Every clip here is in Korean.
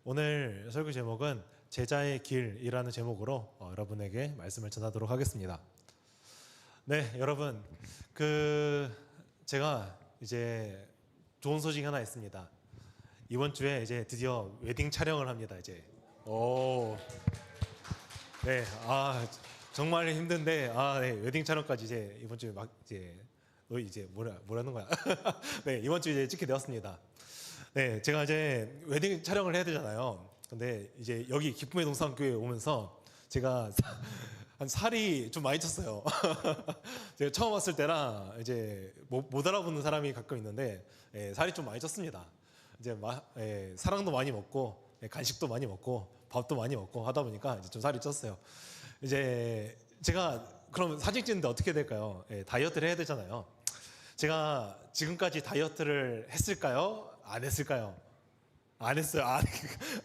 오늘 설교 제목은 제자의 길이라는 제목으로 여러분에게 말씀을 전하도록 하겠습니다. 네, 여러분, 제가 이제 좋은 소식이 하나 있습니다. 이번 주에 이제 드디어 웨딩 촬영을 합니다. 이제 네, 정말 힘든데 네, 웨딩 촬영까지 이제 이번 주에 이제 뭐라는 거야? 네, 이번 주에 이제 찍게 되었습니다. 네, 제가 이제 웨딩 촬영을 해야 되잖아요. 근데 이제 여기 기쁨의 동산교회에 오면서 제가 한 살이 좀 많이 쪘어요. 제가 처음 왔을 때랑 이제 못 알아보는 사람이 가끔 있는데 살이 좀 많이 쪘습니다. 이제 사랑도 많이 먹고 간식도 많이 먹고 밥도 많이 먹고 하다 보니까 이제 좀 살이 쪘어요. 이제 제가 그럼 사진 찍는데 어떻게 될까요? 다이어트를 해야 되잖아요. 제가 지금까지 다이어트를 했을까요? 안 했을까요? 안 했어요.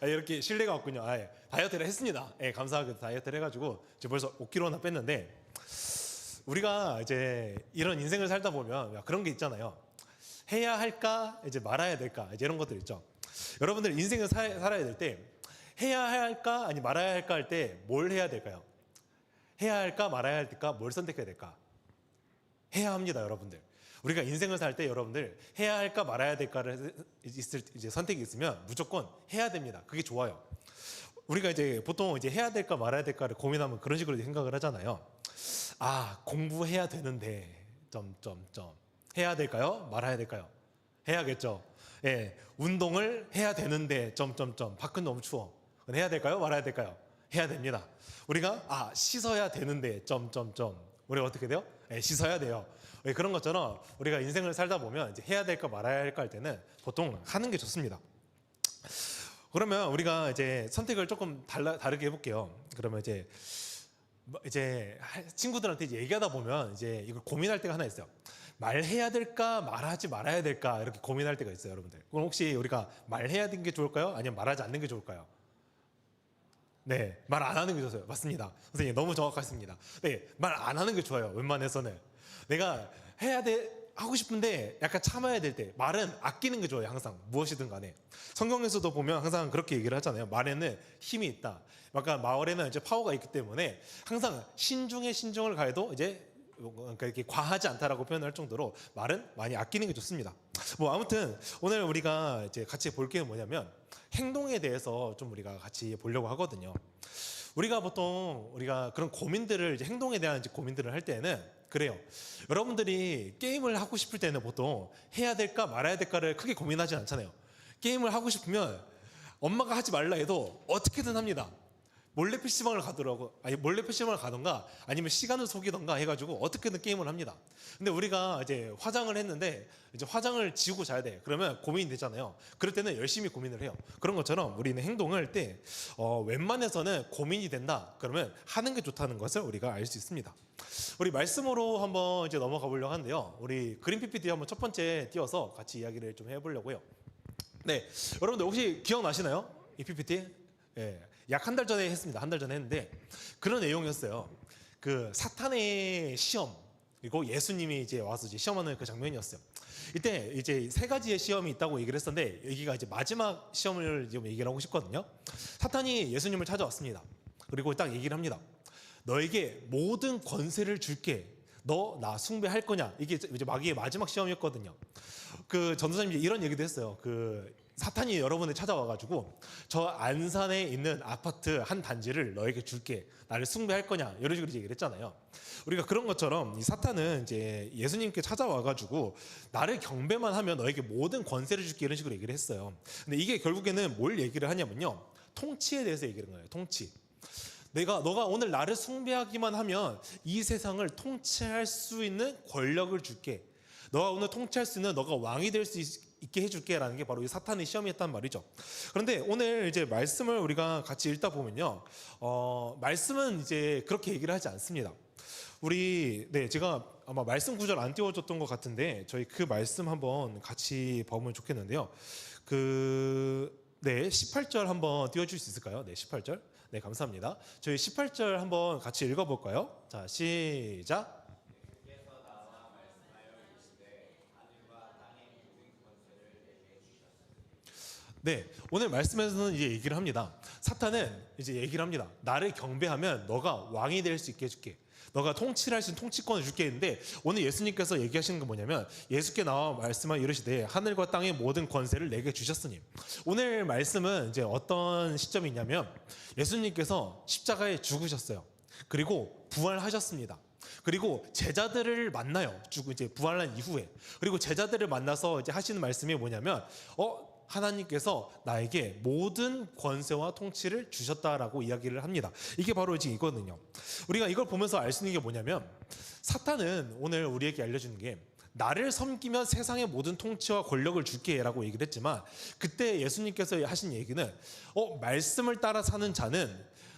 이렇게 신뢰가 없군요. 다이어트를 했습니다. 감사하게 다이어트를 해가지고 이제 벌써 5kg나 뺐는데, 우리가 이제 이런 인생을 살다 보면 그런 게 있잖아요. 해야 할까? 이제 말아야 될까? 이제 이런 것들 있죠. 여러분들 인생을 살아야 될 때 해야 할까? 아니 말아야 할까 할 때 뭘 해야 될까요? 해야 할까? 말아야 할까? 뭘 선택해야 될까? 해야 합니다, 여러분들. 우리가 인생을 살 때 여러분들 해야 할까 말아야 될까를 이제 선택이 있으면 무조건 해야 됩니다. 그게 좋아요. 우리가 이제 보통 이제 해야 될까 말아야 될까를 고민하면 그런 식으로 생각을 하잖아요. 공부해야 되는데 점점점 해야 될까요? 말아야 될까요? 해야겠죠. 운동을 해야 되는데 점점점 밖은 너무 추워. 해야 될까요? 말아야 될까요? 해야 됩니다. 우리가 씻어야 되는데 점점점 우리가 어떻게 돼요? 씻어야 돼요. 그런 것처럼 우리가 인생을 살다 보면 이제 해야 될까 말아야 할까 할 때는 보통 하는 게 좋습니다. 그러면 우리가 이제 선택을 조금 다르게 해볼게요. 그러면 이제 친구들한테 이제 얘기하다 보면 이제 이걸 고민할 때가 하나 있어요. 말해야 될까 말하지 말아야 될까 이렇게 고민할 때가 있어요, 여러분들. 그럼 혹시 우리가 말해야 되는 게 좋을까요? 아니면 말하지 않는 게 좋을까요? 네, 말 안 하는 게 좋아요. 맞습니다. 선생님 너무 정확하십니다. 네, 말 안 하는 게 좋아요. 웬만해서는. 내가 하고 싶은데 약간 참아야 될 때 말은 아끼는 게 좋아요. 항상 무엇이든 간에. 성경에서도 보면 항상 그렇게 얘기를 하잖아요. 말에는 힘이 있다. 약간 말에는 이제 파워가 있기 때문에 항상 신중을 가해도 이제 그러니까 이렇게 과하지 않다라고 표현할 정도로 말은 많이 아끼는 게 좋습니다. 아무튼 오늘 우리가 이제 같이 볼 게 뭐냐면 행동에 대해서 좀 우리가 같이 보려고 하거든요. 우리가 보통 그런 고민들을 이제 행동에 대한 이제 고민들을 할 때는 그래요. 여러분들이 게임을 하고 싶을 때는 보통 해야 될까 말아야 될까를 크게 고민하지 않잖아요. 게임을 하고 싶으면 엄마가 하지 말라 해도 어떻게든 합니다. 몰래 PC방을 가던가 아니면 시간을 속이던가 해가지고 어떻게든 게임을 합니다. 근데 우리가 이제 화장을 했는데 이제 화장을 지우고 자야 돼. 그러면 고민이 되잖아요. 그럴 때는 열심히 고민을 해요. 그런 것처럼 우리는 행동을 할 때 웬만해서는 고민이 된다. 그러면 하는 게 좋다는 것을 우리가 알 수 있습니다. 우리 말씀으로 한번 이제 넘어가 보려고 하는데요. 우리 그림 PPT 한번 첫 번째 띄워서 같이 이야기를 좀 해보려고요. 네, 여러분들 혹시 기억나시나요? 이 PPT? 약 한 달 전에 했습니다. 한 달 전에 했는데 그런 내용이었어요. 그 사탄의 시험, 그리고 예수님이 이제 와서 이제 시험하는 그 장면이었어요. 이때 이제 세 가지의 시험이 있다고 얘기를 했었는데 여기가 이제 마지막 시험을 좀 얘기를 하고 싶거든요. 사탄이 예수님을 찾아왔습니다. 그리고 딱 얘기를 합니다. 너에게 모든 권세를 줄게. 너 나 숭배할 거냐? 이게 이제 마귀의 마지막 시험이었거든요. 그 전도사님이 이런 얘기도 했어요. 사탄이 여러분을 찾아와가지고 저 안산에 있는 아파트 한 단지를 너에게 줄게. 나를 숭배할 거냐? 이런 식으로 얘기를 했잖아요. 우리가 그런 것처럼 이 사탄은 이제 예수님께 찾아와가지고 나를 경배만 하면 너에게 모든 권세를 줄게 이런 식으로 얘기를 했어요. 근데 이게 결국에는 뭘 얘기를 하냐면요. 통치에 대해서 얘기를 하는 거예요. 통치. 너가 오늘 나를 숭배하기만 하면 이 세상을 통치할 수 있는 권력을 줄게. 너가 오늘 통치할 수 있는 너가 왕이 될 수 있게 해줄게라는 게 바로 이 사탄의 시험이었단 말이죠. 그런데 오늘 이제 말씀을 우리가 같이 읽다 보면요, 말씀은 이제 그렇게 얘기를 하지 않습니다. 제가 아마 말씀 구절 안 띄워줬던 것 같은데 저희 그 말씀 한번 같이 보면 좋겠는데요. 18절 한번 띄워줄 수 있을까요? 네, 18절. 네, 감사합니다. 저희 18절 한번 같이 읽어볼까요? 자, 시작. 네, 오늘 말씀에서는 이제 얘기를 합니다. 사탄은 이제 얘기를 합니다. 나를 경배하면 너가 왕이 될 수 있게 해줄게. 너가 통치를 할 수 있는 통치권을 줄게 했는데, 오늘 예수님께서 얘기하시는 건 뭐냐면, 예수께 나와 말씀하 이르시되 하늘과 땅의 모든 권세를 내게 주셨으니. 오늘 말씀은 이제 어떤 시점이냐면, 예수님께서 십자가에 죽으셨어요. 그리고 부활하셨습니다. 그리고 제자들을 만나요. 이제 부활한 이후에. 그리고 제자들을 만나서 이제 하시는 말씀이 뭐냐면, 하나님께서 나에게 모든 권세와 통치를 주셨다라고 이야기를 합니다. 이게 바로 지금 이거든요. 우리가 이걸 보면서 알 수 있는 게 뭐냐면, 사탄은 오늘 우리에게 알려주는 게, 나를 섬기면 세상의 모든 통치와 권력을 줄게 라고 얘기를 했지만, 그때 예수님께서 하신 얘기는 말씀을 따라 사는 자는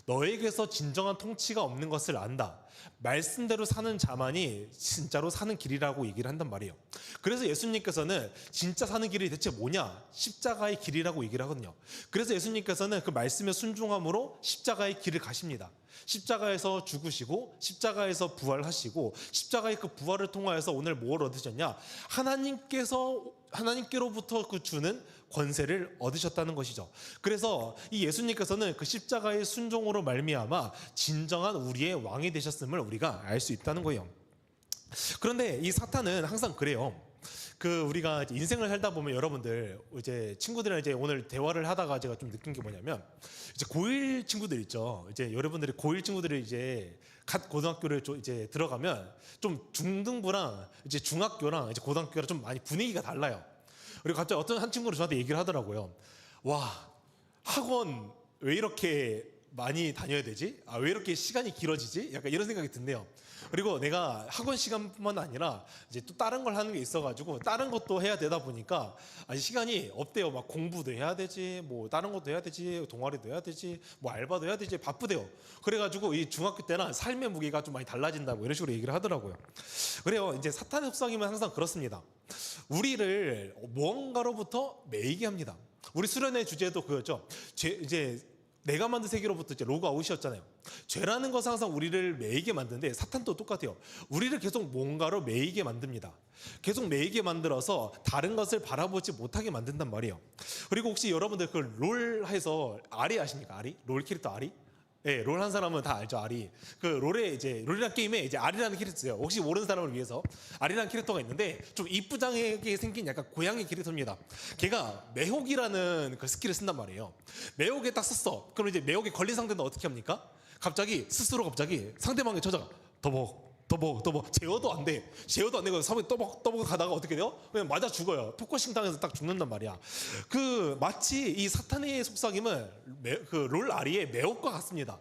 너에게서 진정한 통치가 없는 것을 안다. 말씀대로 사는 자만이 진짜로 사는 길이라고 얘기를 한단 말이에요. 그래서 예수님께서는 진짜 사는 길이 대체 뭐냐? 십자가의 길이라고 얘기를 하거든요. 그래서 예수님께서는 그 말씀에 순종함으로 십자가의 길을 가십니다. 십자가에서 죽으시고 십자가에서 부활하시고, 십자가의 그 부활을 통하여서 오늘 뭘 얻으셨냐? 하나님께로부터 그 주는 권세를 얻으셨다는 것이죠. 그래서 이 예수님께서는 그 십자가의 순종으로 말미암아 진정한 우리의 왕이 되셨음을 우리가 알 수 있다는 거예요. 그런데 이 사탄은 항상 그래요. 우리가 인생을 살다 보면 여러분들, 이제 친구들이랑 이제 오늘 대화를 하다가 제가 좀 느낀 게 뭐냐면, 이제 고1 친구들 있죠. 이제 여러분들이 고1 친구들이 이제 갓 고등학교를 이제 들어가면 좀 중등부랑 이제 중학교랑 이제 고등학교랑 좀 많이 분위기가 달라요. 그리고 갑자기 어떤 한 친구가 저한테 얘기를 하더라고요. 와, 학원 왜 이렇게 많이 다녀야 되지? 왜 이렇게 시간이 길어지지? 약간 이런 생각이 든대요. 그리고 내가 학원 시간뿐만 아니라 이제 또 다른 걸 하는 게 있어가지고 다른 것도 해야 되다 보니까 시간이 없대요. 막 공부도 해야 되지, 뭐 다른 것도 해야 되지, 동아리도 해야 되지, 뭐 알바도 해야 되지, 바쁘대요. 그래가지고 이 중학교 때는 삶의 무게가 좀 많이 달라진다고 이런 식으로 얘기를 하더라고요. 그래요. 이제 사탄의 속삭임은 항상 그렇습니다. 우리를 무언가로부터 매이게 합니다. 우리 수련회 주제도 그거죠. 이제 내가 만든 세계로부터 이제 로그 아웃이었잖아요. 죄라는 것은 항상 우리를 매이게 만드는데, 사탄도 똑같아요. 우리를 계속 뭔가로 매이게 만듭니다. 계속 매이게 만들어서 다른 것을 바라보지 못하게 만든단 말이에요. 그리고 혹시 여러분들 그 롤 해서 아리 아십니까? 아리? 롤 캐릭터 아리? 네, 롤 한 사람은 다 알죠, 아리. 롤이라는 게임에 이제 아리라는 캐릭터 있어요. 혹시 모르는 사람을 위해서 아리라는 캐릭터가 있는데, 좀 이쁘장하게 생긴 약간 고양이 캐릭터입니다. 걔가 매혹이라는 그 스킬을 쓴단 말이에요. 매혹에 딱 썼어. 그럼 이제 매혹에 걸린 상대는 어떻게 합니까? 갑자기 상대방에 찾아가. 제어도 안 되고 사람이 떠먹 가다가 어떻게 돼요? 그냥 맞아 죽어요. 포커싱 당해서 딱 죽는단 말이야. 마치 이 사탄의 속삭임은 롤 아리의 매혹과 같습니다.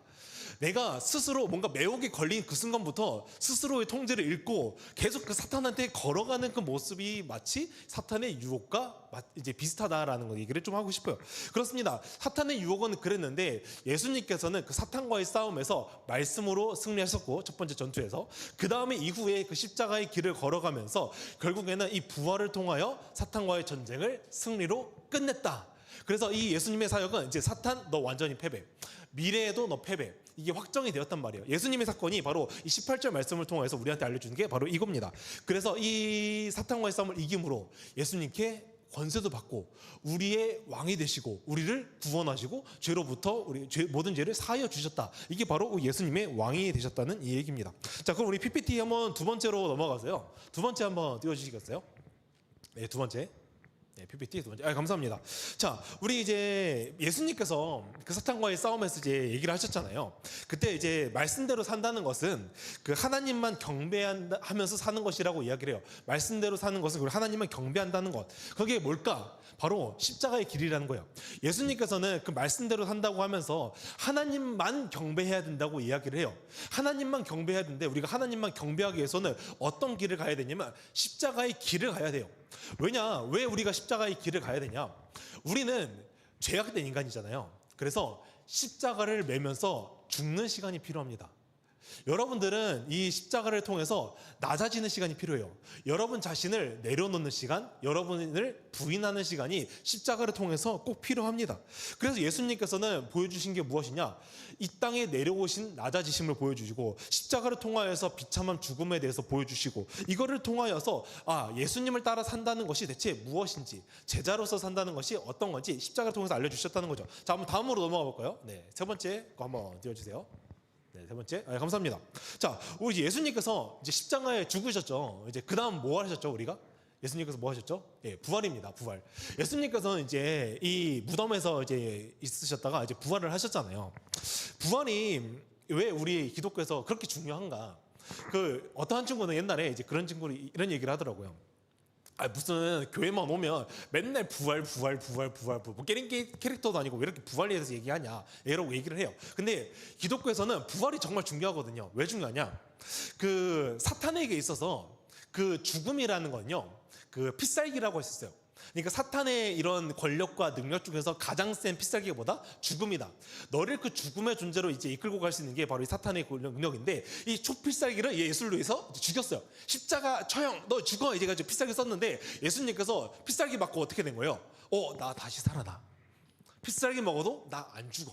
내가 스스로 뭔가 매혹에 걸린 그 순간부터 스스로의 통제를 잃고 계속 그 사탄한테 걸어가는 그 모습이 마치 사탄의 유혹과 이제 비슷하다라는 거 얘기를 좀 하고 싶어요. 그렇습니다. 사탄의 유혹은 그랬는데, 예수님께서는 그 사탄과의 싸움에서 말씀으로 승리하셨고, 첫 번째 전투에서 그 다음에 이후에 그 십자가의 길을 걸어가면서 결국에는 이 부활을 통하여 사탄과의 전쟁을 승리로 끝냈다. 그래서 이 예수님의 사역은 이제 사탄 너 완전히 패배, 미래에도 너 패배, 이게 확정이 되었단 말이에요. 예수님의 사건이 바로 이 18절 말씀을 통해서 우리한테 알려주는 게 바로 이겁니다. 그래서 이 사탄과의 싸움을 이김으로 예수님께 권세도 받고 우리의 왕이 되시고 우리를 구원하시고 죄로부터 모든 죄를 사하여 주셨다. 이게 바로 예수님의 왕이 되셨다는 이 얘기입니다. 자, 그럼 우리 PPT 한번 두 번째로 넘어가서요. 두 번째 한번 띄워주시겠어요? 네, 두 번째. 네, PPT 두 번째. 감사합니다. 자, 우리 이제 예수님께서 그 사탄과의 싸움에서 이제 얘기를 하셨잖아요. 그때 이제 말씀대로 산다는 것은 그 하나님만 경배하면서 사는 것이라고 이야기를 해요. 말씀대로 사는 것은 하나님만 경배한다는 것. 그게 뭘까? 바로 십자가의 길이라는 거예요. 예수님께서는 그 말씀대로 산다고 하면서 하나님만 경배해야 된다고 이야기를 해요. 하나님만 경배해야 되는데, 우리가 하나님만 경배하기 위해서는 어떤 길을 가야 되냐면 십자가의 길을 가야 돼요. 왜 우리가 십자가의 길을 가야 되냐? 우리는 죄악된 인간이잖아요. 그래서 십자가를 매면서 죽는 시간이 필요합니다. 여러분들은 이 십자가를 통해서 낮아지는 시간이 필요해요. 여러분 자신을 내려놓는 시간, 여러분을 부인하는 시간이 십자가를 통해서 꼭 필요합니다. 그래서 예수님께서는 보여주신 게 무엇이냐? 이 땅에 내려오신 낮아지심을 보여주시고 십자가를 통하여서 비참한 죽음에 대해서 보여주시고 이거를 통하여서 예수님을 따라 산다는 것이 대체 무엇인지, 제자로서 산다는 것이 어떤 건지 십자가를 통해서 알려주셨다는 거죠. 자, 한번 다음으로 넘어가 볼까요? 네, 세 번째 거 한번 띄워주세요. 네, 세 번째. 감사합니다. 자, 우리 예수님께서 이제 십자가에 죽으셨죠. 이제 그 다음 뭐 하셨죠, 우리가? 예수님께서 뭐 하셨죠? 예, 부활입니다. 부활. 예수님께서는 이제 이 무덤에서 이제 있으셨다가 이제 부활을 하셨잖아요. 부활이 왜 우리 기독교에서 그렇게 중요한가? 그 어떤 친구는 옛날에 이제 그런 친구를 이런 얘기를 하더라고요. 무슨 교회만 오면 맨날 부활 뭐 게임 캐릭터도 아니고 왜 이렇게 부활에 대해서 얘기하냐 이러고 얘기를 해요. 근데 기독교에서는 부활이 정말 중요하거든요. 왜 중요하냐? 그 사탄에게 있어서 그 죽음이라는 건요, 그 필살기라고 했었어요. 그러니까 사탄의 이런 권력과 능력 중에서 가장 센 필살기보다 죽음이다. 너를 그 죽음의 존재로 이제 이끌고 갈 수 있는 게 바로 이 사탄의 능력인데, 이 초필살기를 예수를 위해서 죽였어요. 십자가 처형, 너 죽어 이제 가지고 필살기 썼는데 예수님께서 필살기 맞고 어떻게 된 거예요? 나 다시 살아나. 필살기 먹어도 나 안 죽어.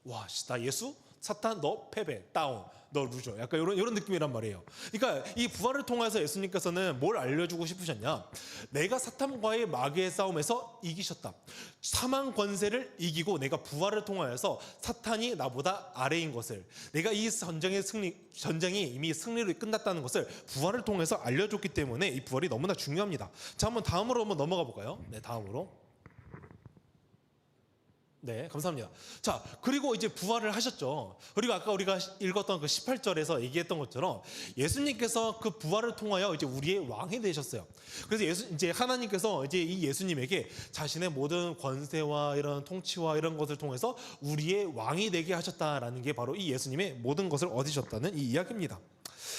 와, 나 예수? 사탄 너 패배, 다운, 너 루저. 약간 이런 느낌이란 말이에요. 그러니까 이 부활을 통해서 예수님께서는 뭘 알려주고 싶으셨냐? 내가 사탄과의 마귀의 싸움에서 이기셨다. 사망 권세를 이기고 내가 부활을 통하여서 사탄이 나보다 아래인 것을, 내가 이 전쟁이 이미 승리로 끝났다는 것을 부활을 통해서 알려줬기 때문에 이 부활이 너무나 중요합니다. 자, 한번 다음으로 한번 넘어가 볼까요? 네, 다음으로. 네, 감사합니다. 자, 그리고 이제 부활을 하셨죠. 그리고 아까 우리가 읽었던 그 18절에서 얘기했던 것처럼 예수님께서 그 부활을 통하여 이제 우리의 왕이 되셨어요. 그래서 이제 하나님께서 이제 이 예수님에게 자신의 모든 권세와 이런 통치와 이런 것을 통해서 우리의 왕이 되게 하셨다라는 게 바로 이 예수님의 모든 것을 얻으셨다는 이 이야기입니다.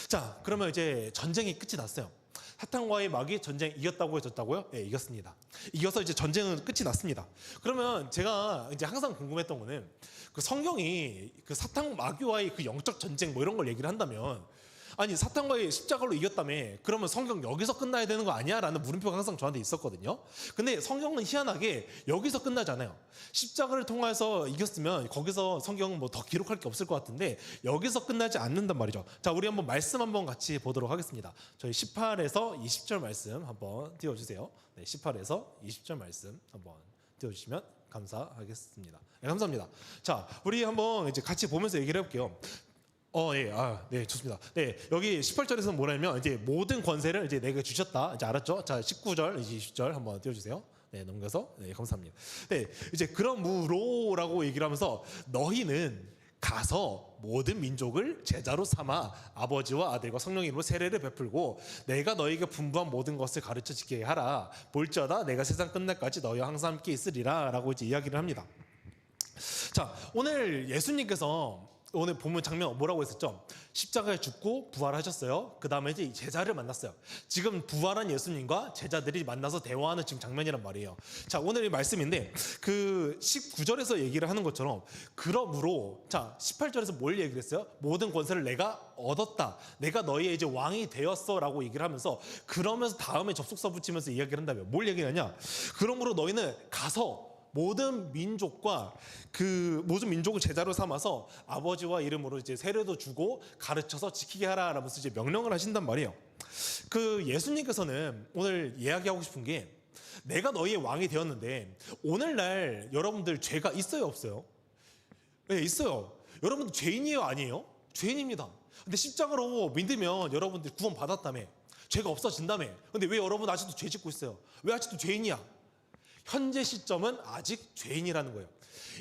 자, 그러면 이제 전쟁이 끝이 났어요. 사탄과의 마귀 전쟁 이겼다고 해졌다고요? 네, 이겼습니다. 이겨서 이제 전쟁은 끝이 났습니다. 그러면 제가 이제 항상 궁금했던 거는 그 성경이 그 사탄 마귀와의 그 영적 전쟁 뭐 이런 걸 얘기를 한다면, 아니 사탄과의 십자가로 이겼다며 그러면 성경 여기서 끝나야 되는 거 아니야? 라는 물음표가 항상 저한테 있었거든요. 근데 성경은 희한하게 여기서 끝나잖아요. 십자가를 통해서 이겼으면 거기서 성경은 뭐 더 기록할 게 없을 것 같은데 여기서 끝나지 않는단 말이죠. 자, 우리 한번 말씀 한번 같이 보도록 하겠습니다. 저희 18에서 20절 말씀 한번 띄워주세요. 네, 18에서 20절 말씀 한번 띄워주시면 감사하겠습니다. 네, 감사합니다. 자, 우리 한번 이제 같이 보면서 얘기를 해볼게요. 예, 네, 좋습니다. 네, 여기 18절에서 뭐냐면 이제 모든 권세를 이제 내게 주셨다. 이제 알았죠? 자, 19절, 20절 한번 띄워주세요. 네, 넘겨서. 네, 감사합니다. 네, 이제 그러므로라고 얘기를 하면서 너희는 가서 모든 민족을 제자로 삼아 아버지와 아들과 성령 이름으로 세례를 베풀고 내가 너희에게 분부한 모든 것을 가르쳐 지키게 하라. 볼지어다 내가 세상 끝날까지 너희와 항상 함께 있으리라. 라고 이제 이야기를 합니다. 자, 오늘 예수님께서 오늘 보면 장면 뭐라고 했었죠? 십자가에 죽고 부활하셨어요. 그 다음에 이제 제자를 만났어요. 지금 부활한 예수님과 제자들이 만나서 대화하는 지금 장면이란 말이에요. 자, 오늘 이 말씀인데 그 19절에서 얘기를 하는 것처럼 그러므로, 자, 18절에서 뭘 얘기를 했어요? 모든 권세를 내가 얻었다. 내가 너희의 이제 왕이 되었어 라고 얘기를 하면서, 그러면서 다음에 접속사 붙이면서 이야기를 한다면 뭘 얘기하냐? 그러므로 너희는 가서 모든 민족과 그 모든 민족을 제자로 삼아서 아버지와 이름으로 이제 세례도 주고 가르쳐서 지키게 하라 라면서 이제 명령을 하신단 말이에요. 그 예수님께서는 오늘 이야기하고 싶은 게, 내가 너희의 왕이 되었는데 오늘날 여러분들 죄가 있어요, 없어요? 네, 있어요. 여러분들 죄인이에요, 아니에요? 죄인입니다. 근데 십자가로 믿으면 여러분들 구원 받았다며, 죄가 없어진다며. 근데 왜 여러분 아직도 죄 짓고 있어요? 왜 아직도 죄인이야? 현재 시점은 아직 죄인이라는 거예요.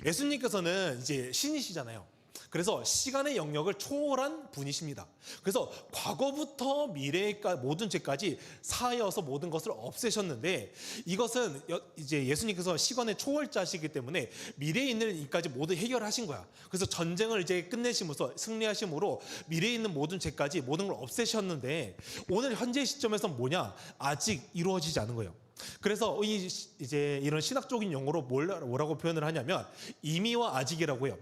예수님께서는 이제 신이시잖아요. 그래서 시간의 영역을 초월한 분이십니다. 그래서 과거부터 미래까지 모든 죄까지 사하여서 모든 것을 없애셨는데, 이것은 이제 예수님께서 시간의 초월자시기 때문에 미래에 있는 이까지 모두 해결하신 거야. 그래서 전쟁을 이제 끝내심으로써 승리하심으로 미래에 있는 모든 죄까지 모든 걸 없애셨는데, 오늘 현재 시점에서 뭐냐? 아직 이루어지지 않은 거예요. 그래서 이제 이런 신학적인 용어로 뭐라고 표현을 하냐면 이미와 아직이라고 해요.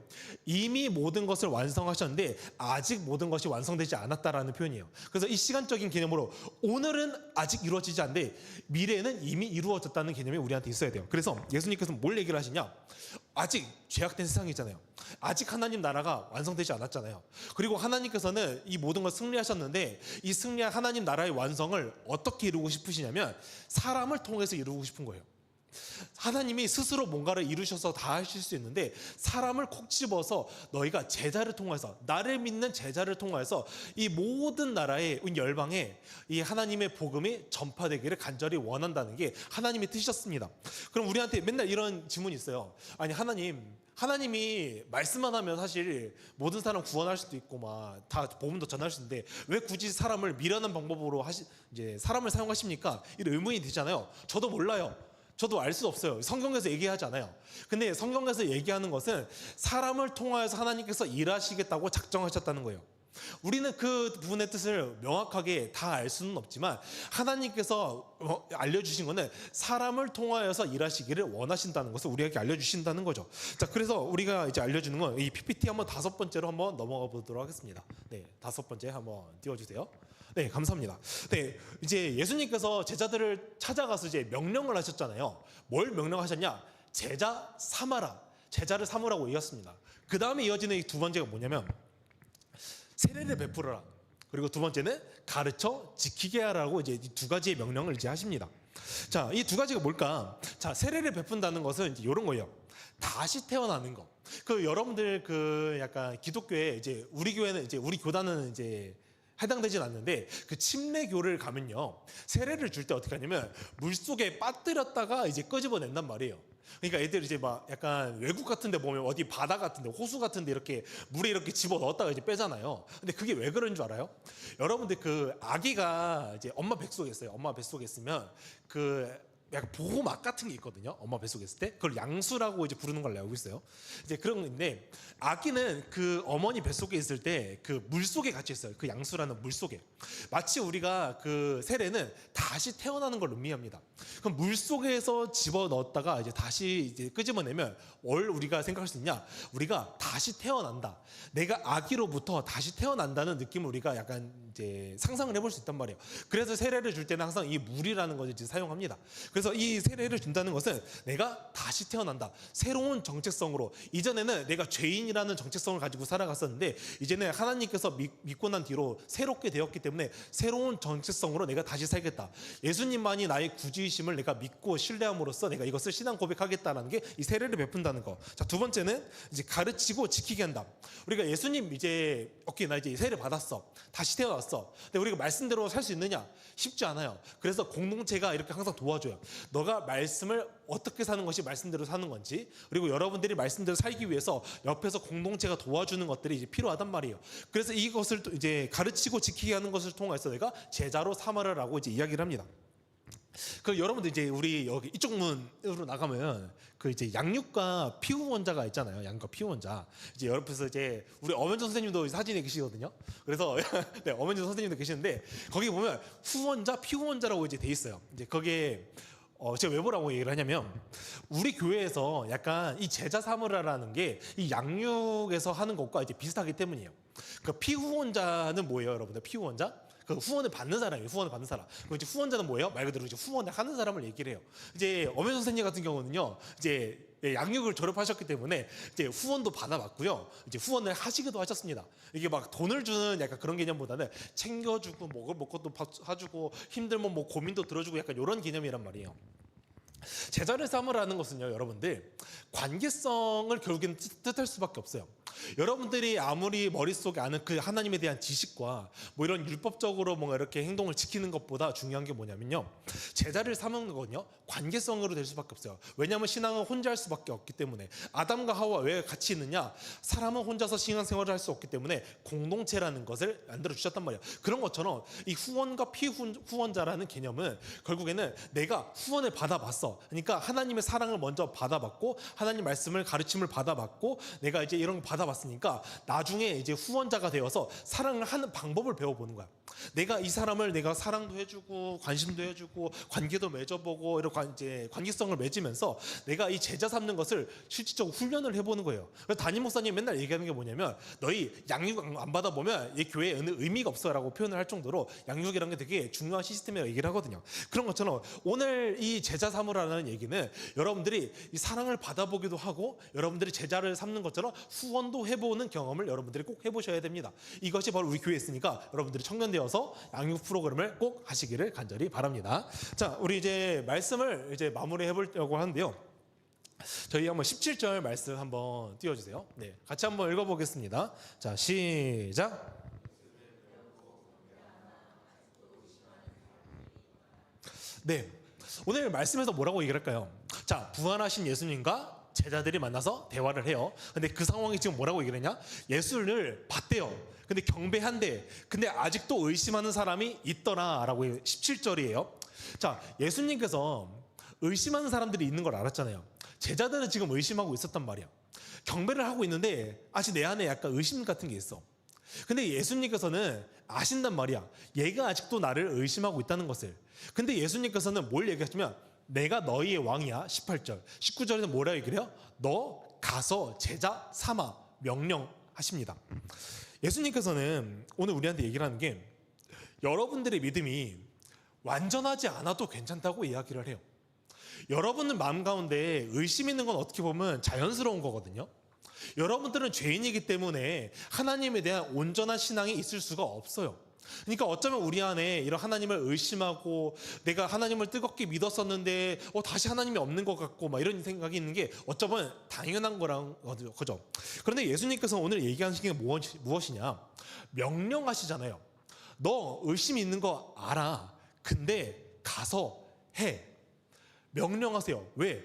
이미 모든 것을 완성하셨는데 아직 모든 것이 완성되지 않았다라는 표현이에요. 그래서 이 시간적인 개념으로 오늘은 아직 이루어지지 않는데 미래에는 이미 이루어졌다는 개념이 우리한테 있어야 돼요. 그래서 예수님께서 뭘 얘기를 하시냐? 아직 죄악된 세상이잖아요. 아직 하나님 나라가 완성되지 않았잖아요. 그리고 하나님께서는 이 모든 걸 승리하셨는데 이 승리한 하나님 나라의 완성을 어떻게 이루고 싶으시냐면 사람을 통해서 이루고 싶은 거예요. 하나님이 스스로 뭔가를 이루셔서 다 하실 수 있는데 사람을 콕 집어서 너희가 제자를 통해서 나를 믿는 제자를 통해서 이 모든 나라의 열방에 이 하나님의 복음이 전파되기를 간절히 원한다는 게 하나님의 뜻이었습니다. 그럼 우리한테 맨날 이런 질문이 있어요. 아니 하나님이 말씀만 하면 사실 모든 사람 구원할 수도 있고 막 다 복음도 전할 수 있는데 왜 굳이 사람을 미련한 방법으로 이제 사람을 사용하십니까? 이런 의문이 드잖아요. 저도 몰라요. 저도 알 수 없어요. 성경에서 얘기하지 않아요. 근데 성경에서 얘기하는 것은 사람을 통하여서 하나님께서 일하시겠다고 작정하셨다는 거예요. 우리는 그 부분의 뜻을 명확하게 다 알 수는 없지만 하나님께서 알려주신 거는 사람을 통하여서 일하시기를 원하신다는 것을 우리에게 알려주신다는 거죠. 자, 그래서 우리가 이제 알려주는 건 이 PPT 한번 5번째로 한번 넘어가 보도록 하겠습니다. 네, 5번째 한번 띄워주세요. 네, 감사합니다. 네, 이제 예수님께서 제자들을 찾아가서 이제 명령을 하셨잖아요. 뭘 명령하셨냐? 제자 삼아라. 제자를 삼으라고 이었습니다. 그 다음에 이어지는 이 두 번째가 뭐냐면 세례를 베풀어라. 그리고 두 번째는 가르쳐 지키게 하라고 이제 이 두 가지의 명령을 이제 하십니다. 자, 이 두 가지가 뭘까? 자, 세례를 베푼다는 것은 이제 이런 거예요. 다시 태어나는 거. 여러분들 약간 기독교에 이제 우리 교회는 이제 우리 교단은 이제 해당되진 않는데 그 침례교를 가면요 세례를 줄 때 어떻게 하냐면 물 속에 빠뜨렸다가 이제 끄집어낸단 말이에요. 그러니까 애들 이제 막 약간 외국 같은 데 보면 어디 바다 같은 데 호수 같은 데 이렇게 물에 이렇게 집어 넣었다가 이제 빼잖아요. 근데 그게 왜 그런 줄 알아요? 여러분들 아기가 이제 엄마 뱃속에 있어요. 엄마 뱃속에 있으면 약간 보호막 같은 게 있거든요. 엄마 뱃속에 있을 때 그걸 양수라고 이제 부르는 걸 알고 있어요. 이제 그런 건데 아기는 어머니 뱃속에 있을 때 물 속에 같이 있어요. 양수라는 물 속에. 마치 우리가 세례는 다시 태어나는 걸 의미합니다. 그럼 물 속에서 집어 넣었다가 이제 다시 이제 끄집어내면 뭘 우리가 생각할 수 있냐? 우리가 다시 태어난다. 내가 아기로부터 다시 태어난다는 느낌을 우리가 약간 이제 상상을 해볼 수 있단 말이에요. 그래서 세례를 줄 때는 항상 이 물이라는 것을 이제 사용합니다. 그래서 이 세례를 준다는 것은 내가 다시 태어난다. 새로운 정체성으로. 이전에는 내가 죄인이라는 정체성을 가지고 살아갔었는데 이제는 하나님께서 믿고 난 뒤로 새롭게 되었기 때문에 새로운 정체성으로 내가 다시 살겠다. 예수님만이 나의 구주이심을 내가 믿고 신뢰함으로써 내가 이것을 신앙 고백하겠다라는 게 이 세례를 베푼다는 거. 자, 두 번째는 이제 가르치고 지키게 한다. 우리가 예수님 이제 오케이 나 이제 세례 받았어. 다시 태어났어. 근데 우리가 말씀대로 살 수 있느냐? 쉽지 않아요. 그래서 공동체가 이렇게 항상 도와줘요. 너가 말씀을 어떻게 사는 것이 말씀대로 사는 건지, 그리고 여러분들이 말씀대로 살기 위해서 옆에서 공동체가 도와주는 것들이 이제 필요하단 말이에요. 그래서 이것을 이제 가르치고 지키게 하는 것을 통해서 내가 제자로 삼으라라고 이제 이야기를 합니다. 여러분들 이제 우리 여기 이쪽 문으로 나가면 이제 양육과 피후원자가 있잖아요. 양육과 피후원자. 이제 옆에서 이제 우리 엄현준 선생님도 사진에 계시거든요. 그래서 네, 엄현준 선생님도 계시는데 거기 보면 후원자, 피후원자라고 이제 돼 있어요. 이제 거기에 제가 왜 뭐라고 얘기를 하냐면 우리 교회에서 약간 이 제자 삼으라라는 게 이 양육에서 하는 것과 이제 비슷하기 때문이에요. 피후원자는 뭐예요, 여러분들? 피후원자? 후원을 받는 사람이에요. 후원을 받는 사람. 그럼 이제 후원자는 뭐예요? 말 그대로 이제 후원을 하는 사람을 얘기를 해요. 이제 엄현 선생님 같은 경우는요, 이제 양육을 졸업하셨기 때문에 이제 후원도 받아봤고요. 이제 후원을 하시기도 하셨습니다. 이게 막 돈을 주는 약간 그런 개념보다는 챙겨주고 먹을 것도 사주고 힘들면 뭐 고민도 들어주고 약간 이런 개념이란 말이에요. 제자를 삼으라는 것은요, 여러분들 관계성을 결국엔 뜻할 수밖에 없어요. 여러분들이 아무리 머릿속에 아는 하나님에 대한 지식과 뭐 이런 율법적으로 뭔가 이렇게 행동을 지키는 것보다 중요한 게 뭐냐면요, 제자를 삼는 거거든요. 관계성으로 될 수밖에 없어요. 왜냐하면 신앙은 혼자 할 수밖에 없기 때문에. 아담과 하와 왜 같이 있느냐? 사람은 혼자서 신앙생활을 할 수 없기 때문에 공동체라는 것을 만들어 주셨단 말이에요. 그런 것처럼 이 후원과 피후원자라는 개념은 결국에는 내가 후원을 받아봤어. 있어. 그러니까 하나님의 사랑을 먼저 받아봤고 하나님 말씀을 가르침을 받아봤고 내가 이제 이런 거 받아봤으니까 나중에 이제 후원자가 되어서 사랑을 하는 방법을 배워보는 거야. 내가 이 사람을 내가 사랑도 해주고 관심도 해주고 관계도 맺어보고 이런 이제 관계성을 맺으면서 내가 이 제자 삼는 것을 실질적으로 훈련을 해보는 거예요. 그래서 담임 목사님 맨날 얘기하는 게 뭐냐면 너희 양육 안 받아보면 이 교회에 의미가 없어라고 표현을 할 정도로 양육이라는 게 되게 중요한 시스템이라고 얘기를 하거든요. 그런 것처럼 오늘 이 제자 삼으라는 얘기는 여러분들이 이 사랑을 받아보기도 하고 여러분들이 제자를 삼는 것처럼 후원도 해보는 경험을 여러분들이 꼭 해보셔야 됩니다. 이것이 바로 우리 교회에 있으니까 여러분들이 청년되어서 양육 프로그램을 꼭 하시기를 간절히 바랍니다. 자, 우리 이제 말씀을 이제 마무리해 보려고 하는데요. 저희 한번 17절 말씀 한번 띄워주세요. 네, 같이 한번 읽어보겠습니다. 자, 시작. 네, 오늘 말씀에서 뭐라고 얘기를 할까요? 자, 부활하신 예수님과 제자들이 만나서 대화를 해요. 근데 그 상황이 지금 뭐라고 얘기를 했냐? 예수를 봤대요. 근데 경배한대. 근데 아직도 의심하는 사람이 있더라라고 17절이에요. 자, 예수님께서 의심하는 사람들이 있는 걸 알았잖아요. 제자들은 지금 의심하고 있었단 말이야. 경배를 하고 있는데 아직 내 안에 약간 의심 같은 게 있어. 근데 예수님께서는 아신단 말이야. 얘가 아직도 나를 의심하고 있다는 것을. 근데 예수님께서는 뭘 얘기하시면 내가 너희의 왕이야. 18절. 19절에는 뭐라 얘기를 해요? 너 가서 제자 삼아 명령하십니다. 예수님께서는 오늘 우리한테 얘기를 하는 게 여러분들의 믿음이 완전하지 않아도 괜찮다고 이야기를 해요. 여러분들 마음 가운데 의심 있는 건 어떻게 보면 자연스러운 거거든요. 여러분들은 죄인이기 때문에 하나님에 대한 온전한 신앙이 있을 수가 없어요. 그러니까 어쩌면 우리 안에 이런 하나님을 의심하고 내가 하나님을 뜨겁게 믿었었는데 다시 하나님이 없는 것 같고 막 이런 생각이 있는 게 어쩌면 당연한 거란 거죠. 그런데 예수님께서 오늘 얘기하시는 게 무엇이냐? 명령하시잖아요. 너 의심이 있는 거 알아. 근데 가서 해. 명령하세요. 왜?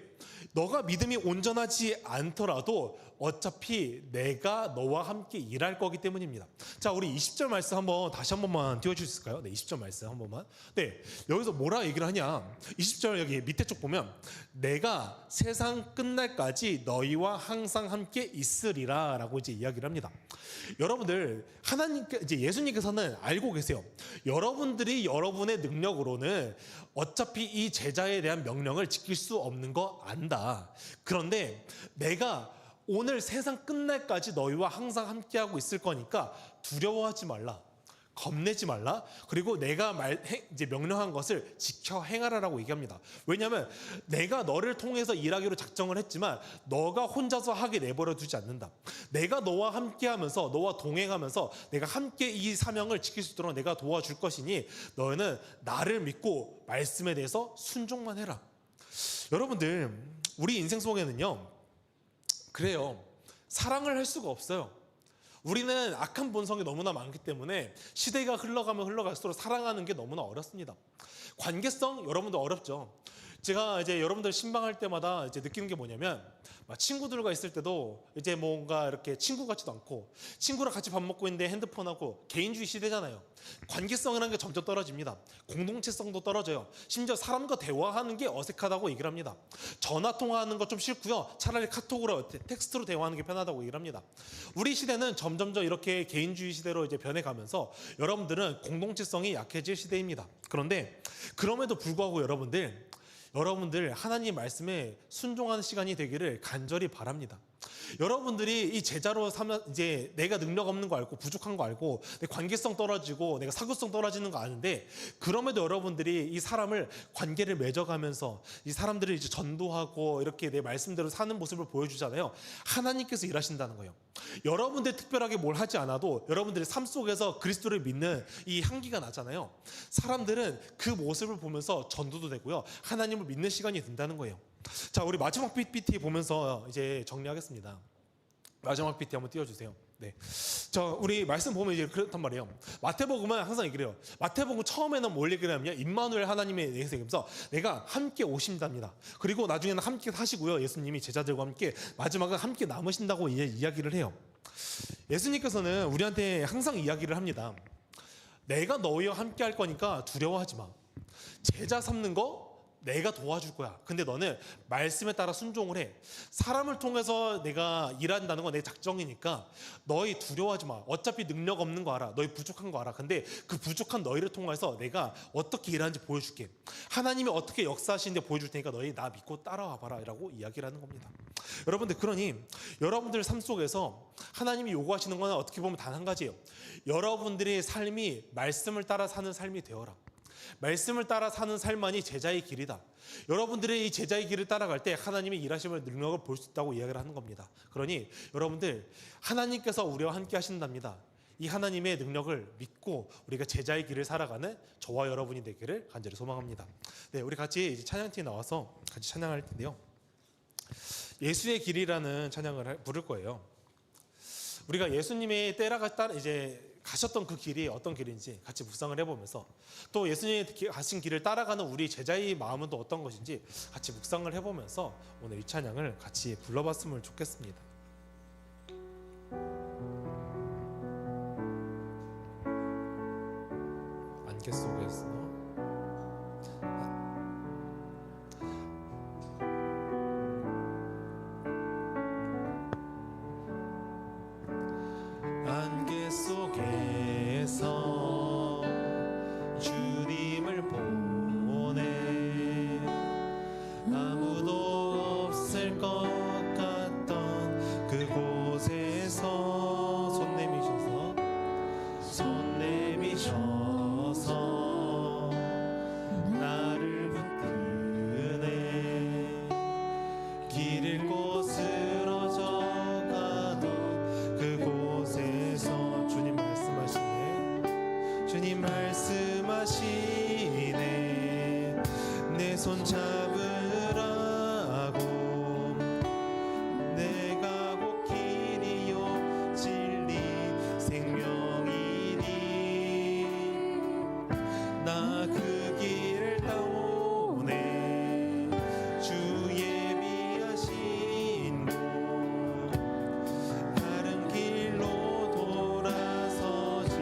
너가 믿음이 온전하지 않더라도 어차피 내가 너와 함께 일할 거기 때문입니다. 자, 우리 20절 말씀 한번 다시 한 번만 띄워줄 수 있을까요? 네, 20절 말씀 한 번만. 네, 여기서 뭐라 얘기를 하냐? 20절 여기 밑에 쪽 보면 내가 세상 끝날까지 너희와 항상 함께 있으리라라고 이제 이야기를 합니다. 여러분들 이제 예수님께서는 알고 계세요. 여러분들이 여러분의 능력으로는 어차피 이 제자에 대한 명령을 지킬 수 없는 거 안다. 그런데 내가 오늘 세상 끝날까지 너희와 항상 함께하고 있을 거니까 두려워하지 말라. 겁내지 말라. 그리고 내가 이제 명령한 것을 지켜 행하라라고 얘기합니다. 왜냐하면 내가 너를 통해서 일하기로 작정을 했지만 너가 혼자서 하게 내버려 두지 않는다. 내가 너와 함께하면서 너와 동행하면서 내가 함께 이 사명을 지킬 수 있도록 내가 도와줄 것이니 너희는 나를 믿고 말씀에 대해서 순종만 해라. 여러분들 우리 인생 속에는요 그래요. 사랑을 할 수가 없어요. 우리는 악한 본성이 너무나 많기 때문에 시대가 흘러가면 흘러갈수록 사랑하는 게 너무나 어렵습니다. 관계성 여러분도 어렵죠. 제가 이제 여러분들 신방할 때마다 이제 느끼는 게 뭐냐면 친구들과 있을 때도 이제 뭔가 이렇게 친구 같지도 않고 친구랑 같이 밥 먹고 있는데 핸드폰하고 개인주의 시대잖아요. 관계성이라는 게 점점 떨어집니다. 공동체성도 떨어져요. 심지어 사람과 대화하는 게 어색하다고 얘기를 합니다. 전화 통화하는 거 좀 싫고요. 차라리 카톡으로 텍스트로 대화하는 게 편하다고 얘기를 합니다. 우리 시대는 점점점 이렇게 개인주의 시대로 이제 변해가면서 여러분들은 공동체성이 약해질 시대입니다. 그런데 그럼에도 불구하고 여러분들 하나님 말씀에 순종하는 시간이 되기를 간절히 바랍니다. 여러분들이 이 제자로 삼아 이제 내가 능력 없는 거 알고 부족한 거 알고 내 관계성 떨어지고 내가 사교성 떨어지는 거 아는데 그럼에도 여러분들이 이 사람을 관계를 맺어가면서 이 사람들을 이제 전도하고 이렇게 내 말씀대로 사는 모습을 보여주잖아요. 하나님께서 일하신다는 거예요. 여러분들 특별하게 뭘 하지 않아도 여러분들의 삶 속에서 그리스도를 믿는 이 향기가 나잖아요. 사람들은 그 모습을 보면서 전도도 되고요. 하나님을 믿는 시간이 된다는 거예요. 자, 우리 마지막 PPT 보면서 이제 정리하겠습니다. 마지막 PPT 한번 띄워주세요. 네. 자, 우리 말씀 보면 이제 그렇단 말이에요. 마태복음은 항상 얘기를 해요. 마태복음 처음에는 뭘 얘기를 하냐면 임마누엘 하나님에 대해서 얘기하면서 내가 함께 오신답니다. 그리고 나중에는 함께 사시고요. 예수님이 제자들과 함께 마지막은 함께 남으신다고 이야기를 해요. 예수님께서는 우리한테 항상 이야기를 합니다. 내가 너희와 함께 할 거니까 두려워하지 마. 제자 삼는 거 내가 도와줄 거야. 근데 너는 말씀에 따라 순종을 해. 사람을 통해서 내가 일한다는 건 내 작정이니까 너희 두려워하지 마. 어차피 능력 없는 거 알아. 너희 부족한 거 알아. 근데 그 부족한 너희를 통해서 내가 어떻게 일하는지 보여줄게. 하나님이 어떻게 역사하시는데 보여줄 테니까 너희 나 믿고 따라와 봐라 라고 이야기를 하는 겁니다. 여러분들, 그러니 여러분들 삶 속에서 하나님이 요구하시는 건 어떻게 보면 단 한 가지예요. 여러분들의 삶이 말씀을 따라 사는 삶이 되어라. 말씀을 따라 사는 삶만이 제자의 길이다. 여러분들의 이 제자의 길을 따라갈 때 하나님의 일하심을 능력을 볼 수 있다고 이야기를 하는 겁니다. 그러니 여러분들, 하나님께서 우리와 함께 하신답니다. 이 하나님의 능력을 믿고 우리가 제자의 길을 살아가는 저와 여러분이 되기를 간절히 소망합니다. 네, 우리 같이 이제 찬양팀에 나와서 같이 찬양할 텐데요. 예수의 길이라는 찬양을 부를 거예요. 우리가 예수님이 이제 가셨던 그 길이 어떤 길인지 같이 묵상을 해보면서, 또 예수님이 가신 길을 따라가는 우리 제자의 마음은 또 어떤 것인지 같이 묵상을 해보면서 오늘 이 찬양을 같이 불러봤으면 좋겠습니다. 안개 속에서 주님을 보내 아무도 없을 것 같던 그곳에서 손 내미셔서 나를 붙드네. 길 잃고 쓰러져가던 그곳에서 주님 말씀하시네. 내 손 잡으라고. 내가 곧 길이요 진리 생명이니 나 그 길을 따오네. 주 예비하신 곳 다른 길로 돌아서지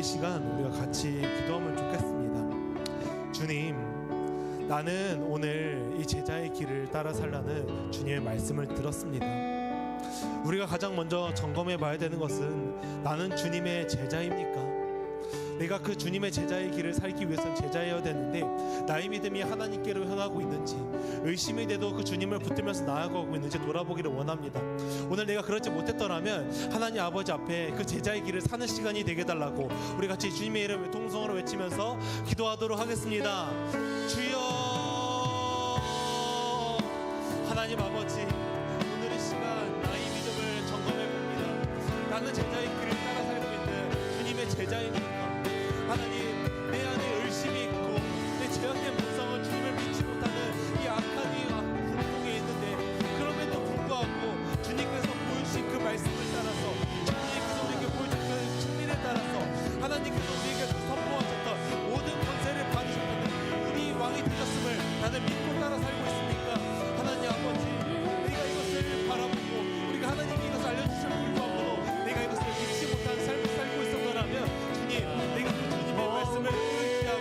시간 우리가 같이 기도하면 좋겠습니다. 주님, 나는 오늘 이 제자의 길을 따라 살라는 주님의 말씀을 들었습니다. 우리가 가장 먼저 점검해 봐야 되는 것은 나는 주님의 제자입니까? 내가 그 주님의 제자의 길을 살기 위해서는 제자여야 되는데 나의 믿음이 하나님께로 향하고 있는지, 의심이 돼도 그 주님을 붙들면서 나아가고 있는지 돌아보기를 원합니다. 오늘 내가 그렇지 못했더라면 하나님 아버지 앞에 그 제자의 길을 사는 시간이 되게 달라고 우리 같이 주님의 이름을 통성으로 외치면서 기도하도록 하겠습니다. 주여, 하나님 아버지, 오늘 이 시간 나의 믿음을 점검해 봅니다. 나는 제자의 길을 따라 살고 있는 주님의 제자입니까? 하나님, 내 안에 의심이 있고 내 죄악된 본성은 주님을 믿지 못하는 이 악한 이 궁동에 있는데, 그럼에도 불구하고 주님께서 보여주신 그 말씀을 따라서, 주님께서 우리에게 보여준 그 진리를 따라서 하나님께서 우리에게 선포하셨던 모든 권세를 받으셨던 우리 왕이 되셨음을 나는 믿고 따라 살고 있습니까? 하나님 아버지, 내가 이것을 바라보고 우리가 하나님께 이것을 알려주신 불구하고도 내가 이것을 믿지 못한 삶을 살고 있었더라면 주님, 내가 말씀을 의지하고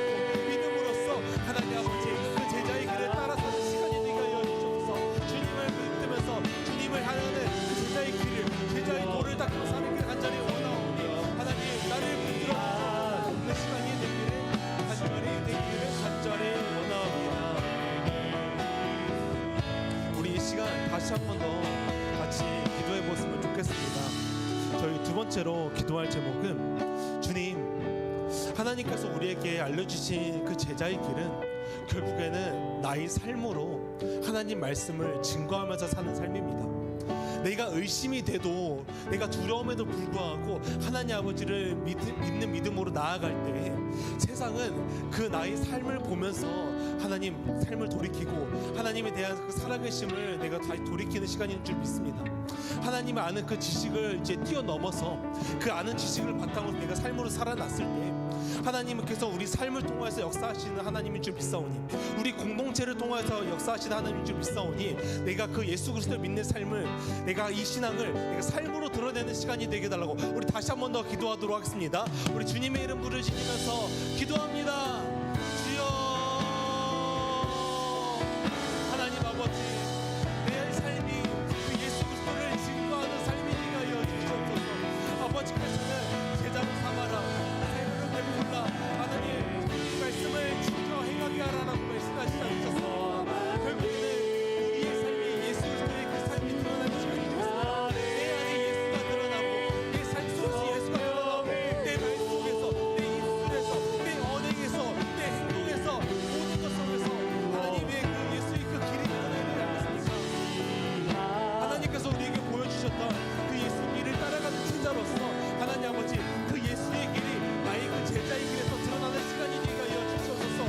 믿음으로써 하나님 아버지 그 제자의 길을 따라 사는 시간이 되게 하여 주옵소서. 주님을 믿으면서 주님을 향하는 그 제자의 길을, 제자의 도를 닦고 사는 길 간절히 원하오니 하나님, 나를 붙들어 그 시간이 되기를 간절히 원하옵니다. 우리 이 시간 다시 한 번 더 같이 기도해 보았으면 좋겠습니다. 저희 두 번째로 기도할 제목은, 주님, 하나님께서 우리에게 알려주신 그 제자의 길은 결국에는 나의 삶으로 하나님 말씀을 증거하면서 사는 삶입니다. 내가 의심이 돼도, 내가 두려움에도 불구하고 하나님 아버지를 믿는 믿음으로 나아갈 때 세상은 그 나의 삶을 보면서 하나님 삶을 돌이키고 하나님에 대한 그 살아계심을 내가 다시 돌이키는 시간인 줄 믿습니다. 하나님을 아는 그 지식을 이제 뛰어넘어서 그 아는 지식을 바탕으로 내가 삶으로 살아났을 때 하나님께서 우리 삶을 통해서 역사하시는 하나님인 줄 믿사오니, 우리 공동체를 통해서 역사하시는 하나님인 줄 믿사오니, 내가 그 예수 그리스도를 믿는 삶을, 내가 이 신앙을 내가 삶으로 드러내는 시간이 되게 달라고 우리 다시 한 번 더 기도하도록 하겠습니다. 우리 주님의 이름 부르시면서 기도합니다. 주여, 하나님 아버지, 내 삶이 그 예수 그리스도를 증거하는 삶이 되게 하여 주시옵소서. 아버지께서는 제자로 삼아라, 하나님, 이 말씀을 지켜 행하게 하라라고 말씀하시지 않으셨어. 결국에는 우리의 삶이 예수 그리스도의 그 삶이 드러나는 시간이 되었습니다. 내 안에 예수가 드러나고, 내 삶 속에서 예수가 드러나고, 내 말 속에서, 내 입술에서, 내 언행에서, 내 행동에서, 모든 것 속에서 하나님의 그 예수의 그 길이 드러나야 되지 않겠습니까? 하나님께서 우리에게 보여주셨던 그 예수 길을 따라가는 제자로서 하나님 아버지, 그 예수의 길이 나의 그 제자의 길에서 드러나는 시간이 되게 하여 주시옵소서.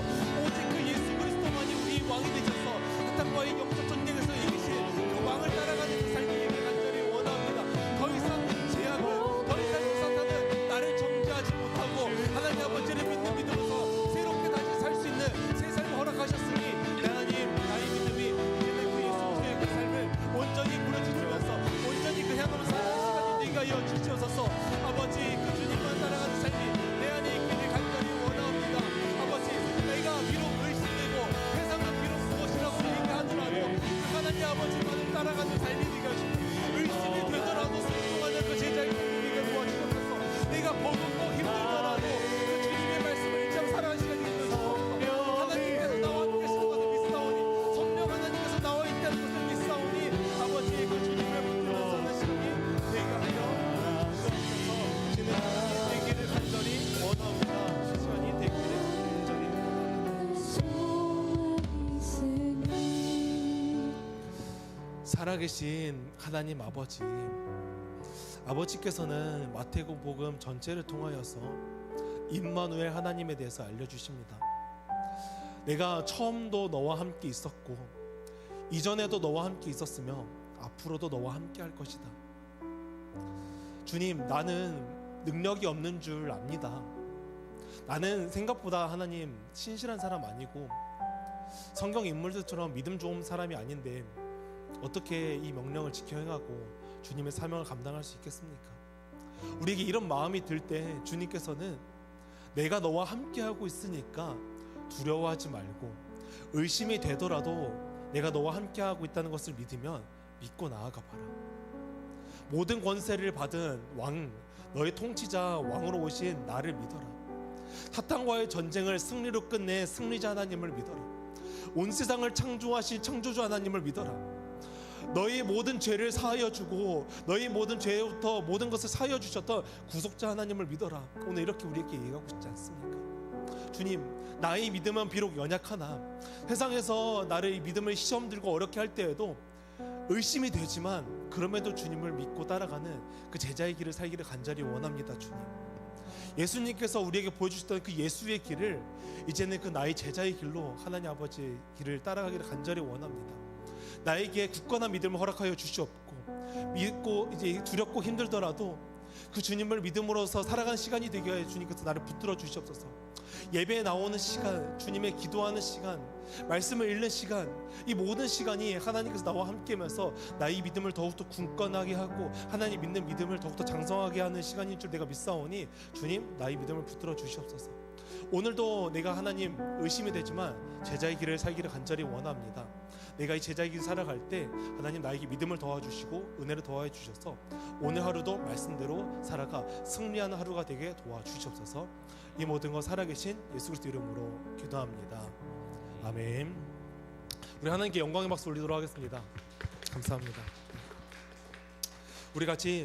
오직 그 예수 그리스도만이 우리 왕이 되셔서 사탄과의 영적 전쟁에서 이기신 그 왕을 따라가는 그 삶이 되게 간절히 원합니다. 더 이상 제약은, 더 이상 그 사탄은 나를 정죄하지 못하고 하나님 아버지를 믿는 믿음으로서 새롭게 다시 살 수 있는 새 삶을 허락하셨으니, 하나님, 나의 믿음이 이제는 그 예수 그리스도의 그 삶을 온전히 부르짖으면서 온전히 그 향으로 사는 시간이 되게 하여 주시옵소서. 아버지, 그 주님만 따라가는 삶이 내 안에 있기를 간절히 원하옵니다. 아버지, 내가 비록 의심되고 세상은 비록 무엇이라고 얘기하더라도 그 하나님 아버지만을 따라가는 삶이 되게 하시고, 의심이 되더라도 순종하는 그 제자의 꿈이게 도와주셔서 내가 버겁고 힘들더라도 그 주님의 말씀을 잊지 않고 살아가는 시간이 되게 주시옵소서. 하나님께서 나와 함께 계시는 것을 믿사오니, 성령 하나님께서 나와 있다는 것을 믿사오니, 아버지, 그 주님을 붙들면서 하는 시간이 되게 하여 주옵소서. 주님 되기를 간절히 원합니다. 시간이 되기를 간절히 원합니다. 살아계신 하나님 아버지, 아버지께서는 마태복음 전체를 통하여서 임마누엘 하나님에 대해서 알려주십니다. 내가 처음도 너와 함께 있었고 이전에도 너와 함께 있었으며 앞으로도 너와 함께 할 것이다. 주님, 나는 능력이 없는 줄 압니다. 나는 생각보다 하나님 신실한 사람 아니고 성경 인물들처럼 믿음 좋은 사람이 아닌데 어떻게 이 명령을 지켜 행하고 주님의 사명을 감당할 수 있겠습니까? 우리에게 이런 마음이 들 때 주님께서는 내가 너와 함께하고 있으니까 두려워하지 말고, 의심이 되더라도 내가 너와 함께하고 있다는 것을 믿으면 믿고 나아가 봐라. 모든 권세를 받은 왕, 너의 통치자 왕으로 오신 나를 믿어라. 사탄과의 전쟁을 승리로 끝내 승리자 하나님을 믿어라. 온 세상을 창조하신 창조주 하나님을 믿어라. 너희 모든 죄를 사하여 주고 너희 모든 죄부터 모든 것을 사하여 주셨던 구속자 하나님을 믿어라. 오늘 이렇게 우리에게 얘기하고 싶지 않습니까? 주님, 나의 믿음은 비록 연약하나 세상에서 나를 이 믿음을 시험 들고 어렵게 할 때에도 의심이 되지만 그럼에도 주님을 믿고 따라가는 그 제자의 길을 살기를 간절히 원합니다. 주님, 예수님께서 우리에게 보여주셨던 그 예수의 길을 이제는 그 나의 제자의 길로 하나님 아버지의 길을 따라가기를 간절히 원합니다. 나에게 굳건한 믿음을 허락하여 주시옵고, 믿고 이제 두렵고 힘들더라도 그 주님을 믿음으로써 살아가는 시간이 되게 하여 주님께서 나를 붙들어 주시옵소서. 예배에 나오는 시간, 주님의 기도하는 시간, 말씀을 읽는 시간, 이 모든 시간이 하나님께서 나와 함께하면서 나의 믿음을 더욱더 굳건하게 하고 하나님 믿는 믿음을 더욱더 장성하게 하는 시간인 줄 내가 믿사오니 주님, 나의 믿음을 붙들어 주시옵소서. 오늘도 내가 하나님 의심이 되지만 제자의 길을 살기를 간절히 원합니다. 내가 이 제자의 길 살아갈 때 하나님 나에게 믿음을 도와주시고 은혜를 도와해 주셔서 오늘 하루도 말씀대로 살아가 승리하는 하루가 되게 도와주시옵소서. 이 모든 것 살아계신 예수 그리스도 이름으로 기도합니다. 아멘. 우리 하나님께 영광의 박수 올리도록 하겠습니다. 감사합니다. 우리 같이